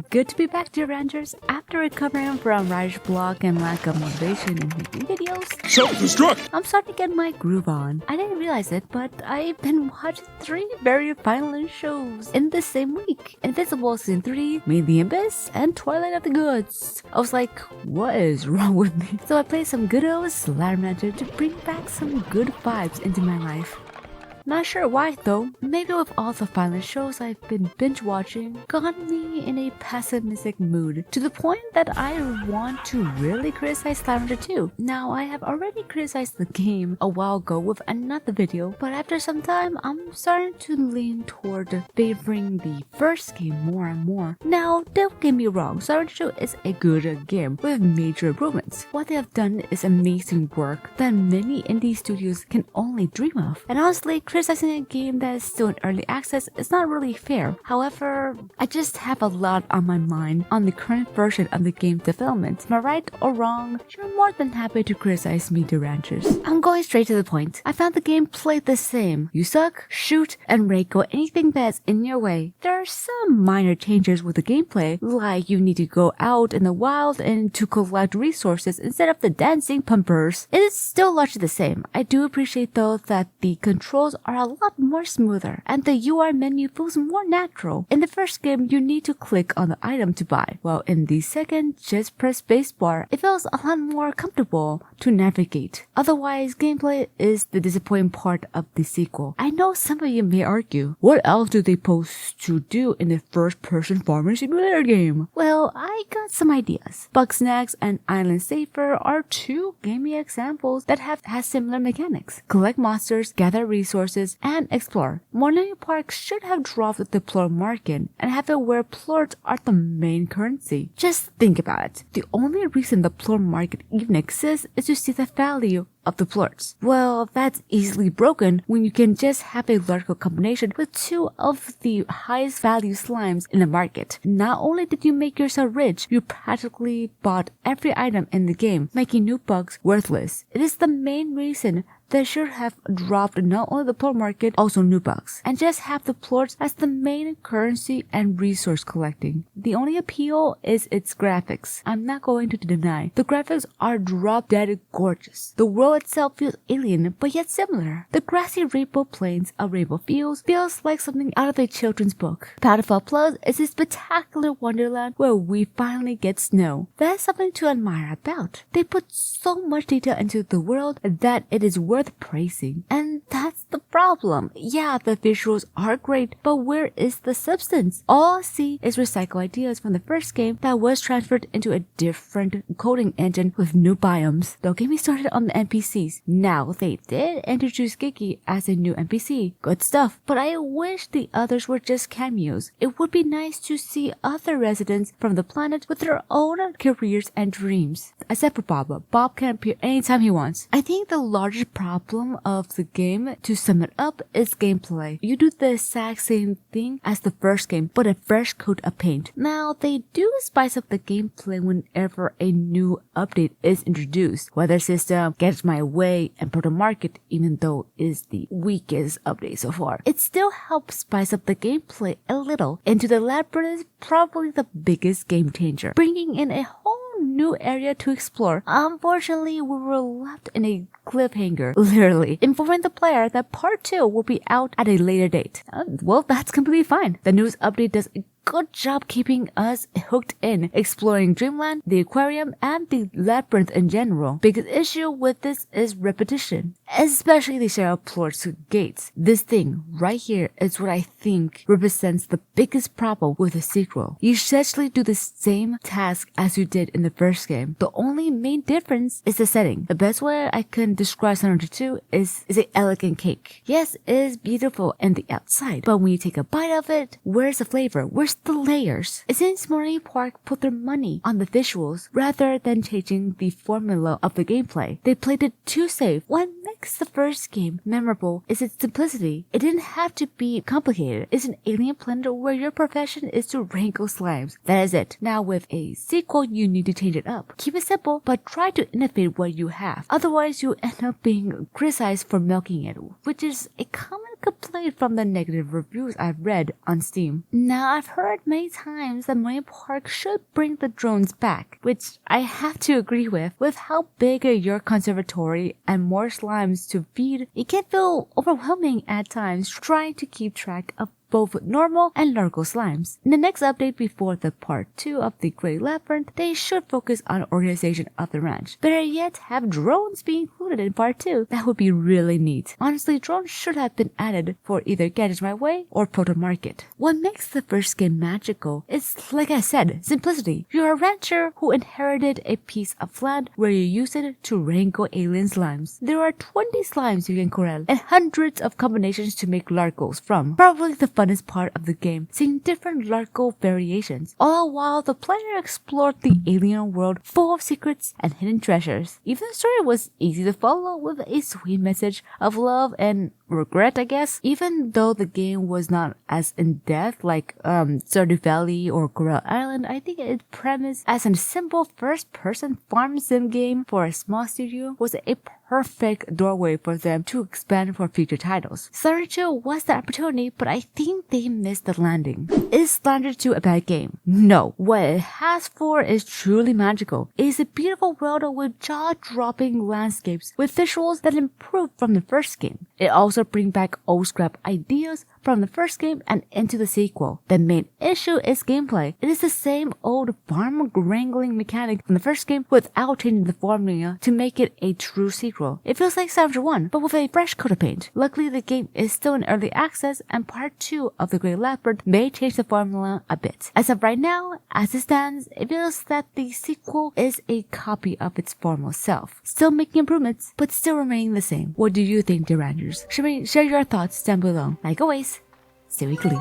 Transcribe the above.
Good to be back, dear Rangers. After recovering from Raj's block and lack of motivation in making videos, Self-destruct! I'm starting to get my groove on. I didn't realize it, but I've been watching 3 very violent shows in the same week. Invisible Season 3, Made the Abyss, and Twilight of the Goods. I was like, what is wrong with me? So I played some good old Slam Ranger to bring back some good vibes into my life. Not sure why though, maybe with all the violent shows I've been binge watching got me in a pessimistic mood to the point that I want to really criticize Slam Ranger 2. Now I have already criticized the game a while ago with another video, but after some time I'm starting to lean toward favoring the first game more and more. Now don't get me wrong, Slam Ranger 2 is a good game with major improvements. What they have done is amazing work that many indie studios can only dream of, and honestly, criticizing a game that is still in early access is not really fair. However, I just have a lot on my mind on the current version of the game development. Am I right or wrong? You're more than happy to criticize me, dear Ranchers. I'm going straight to the point. I found the game played the same. You suck, shoot, and rake anything that's in your way. There are some minor changes with the gameplay, like you need to go out in the wild and to collect resources instead of the dancing pumpers. It is still largely the same. I do appreciate though that the controls are a lot more smoother and the UI menu feels more natural. In the first game, you need to click on the item to buy, while in the second, just press spacebar. It feels a lot more comfortable to navigate. Otherwise, gameplay is the disappointing part of the sequel. I know some of you may argue, what else do they supposed to do in the first-person farming simulator game? Well, I got some ideas. Bugsnax and Island Safer are 2 gaming examples that have similar mechanics. Collect monsters, gather resources, and explore. Morning Park should have dropped the plort market and have it where plorts are the main currency. Just think about it. The only reason the plort market even exists is to see the value of the plorts. Well, that's easily broken when you can just have a logical combination with 2 of the highest value slimes in the market. Not only did you make yourself rich, you practically bought every item in the game, making new bugs worthless. It is the main reason they should have dropped not only the plort market, also new bugs, and just have the plorts as the main currency and resource collecting. The only appeal is its graphics. I'm not going to deny. The graphics are drop-dead gorgeous. The world itself feels alien, but yet similar. The grassy rainbow plains of Rainbow Fields feels like something out of a children's book. Powderfell Plus is a spectacular wonderland where we finally get snow. That's something to admire about. They put so much detail into the world that it is worth praising. And that's the problem. Yeah, the visuals are great, but where is the substance? All I see is recycle ideas from the first game that was transferred into a different coding engine with new biomes. Don't get me started on the NPCs. Now, they did introduce Geki as a new NPC. Good stuff. But I wish the others were just cameos. It would be nice to see other residents from the planet with their own careers and dreams. Except for Bob. Bob can appear anytime he wants. I think the largest problem of the game, to sum it up, is gameplay. You do the exact same thing as the first game, but a fresh coat of paint. Now, they do spice up the gameplay whenever a new update is introduced. Weather system, gets my way, and proto market, even though it is the weakest update so far. It still helps spice up the gameplay a little. Into the Labyrinth is probably the biggest game changer, bringing in a whole new area to explore. Unfortunately, we were left in a cliffhanger, literally, informing the player that part 2 will be out at a later date. Well, that's completely fine. The news update does a good job keeping us hooked in, exploring Dreamland, the aquarium, and the labyrinth in general. Biggest issue with this is repetition, especially the share of plorts gates. This thing right here is what I think represents the biggest problem with the sequel. You essentially do the same task as you did in the first game. The only main difference is the setting. The best way I can describe Slam Ranger 2 is an elegant cake. Yes, it is beautiful in the outside, but when you take a bite of it, where's the flavor? Where's the layers? It seems Morning Park put their money on the visuals rather than changing the formula of the gameplay. They played it too safe. What makes the first game memorable is its simplicity. It didn't have to be complicated. It's an alien planet where your profession is to wrangle slimes. That is it. Now with a sequel, you need to change it up. Keep it simple, but try to innovate what you have. Otherwise, you end up being criticized for milking it, which is a common complaint from the negative reviews I've read on Steam. Now, I've heard many times that Marine Park should bring the drones back, which I have to agree with how big your conservatory and more slimes to feed. It can feel overwhelming at times trying to keep track of both normal and larval slimes. In the next update before the part 2 of the Great Labyrinth, they should focus on organization of the ranch. Better yet, have drones be included in part 2. That would be really neat. Honestly, drones should have been added for either Gadget My Way or Proto Market. What makes the first game magical is, like I said, simplicity. You're a rancher who inherited a piece of land where you use it to wrangle alien slimes. There are 20 slimes you can corral and hundreds of combinations to make largals from. Probably the funnest part of the game, seeing different largal variations, all while the player explored the alien world full of secrets and hidden treasures. Even the story was easy to follow with a sweet message of love and regret, I guess. Even though the game was not as in-depth like Stardew Valley or Coral Island, I think its premise as a simple first-person farm sim game for a small studio was a perfect doorway for them to expand for future titles. Slender 2 was the opportunity, but I think they missed the landing. Is Slender 2 a bad game? No. What it has for is truly magical. It is a beautiful world with jaw-dropping landscapes with visuals that improve from the first game. It also brings back old scrap ideas from the first game and into the sequel. The main issue is gameplay. It is the same old farm wrangling mechanic from the first game without changing the formula to make it a true sequel. It feels like Salvage 1, but with a fresh coat of paint. Luckily, the game is still in early access and part 2 of the Great Labyrinth may change the formula a bit. As of right now, as it stands, it feels that the sequel is a copy of its former self. Still making improvements, but still remaining the same. What do you think, dear Rangers? Share your thoughts down below. Like always, stay weekly.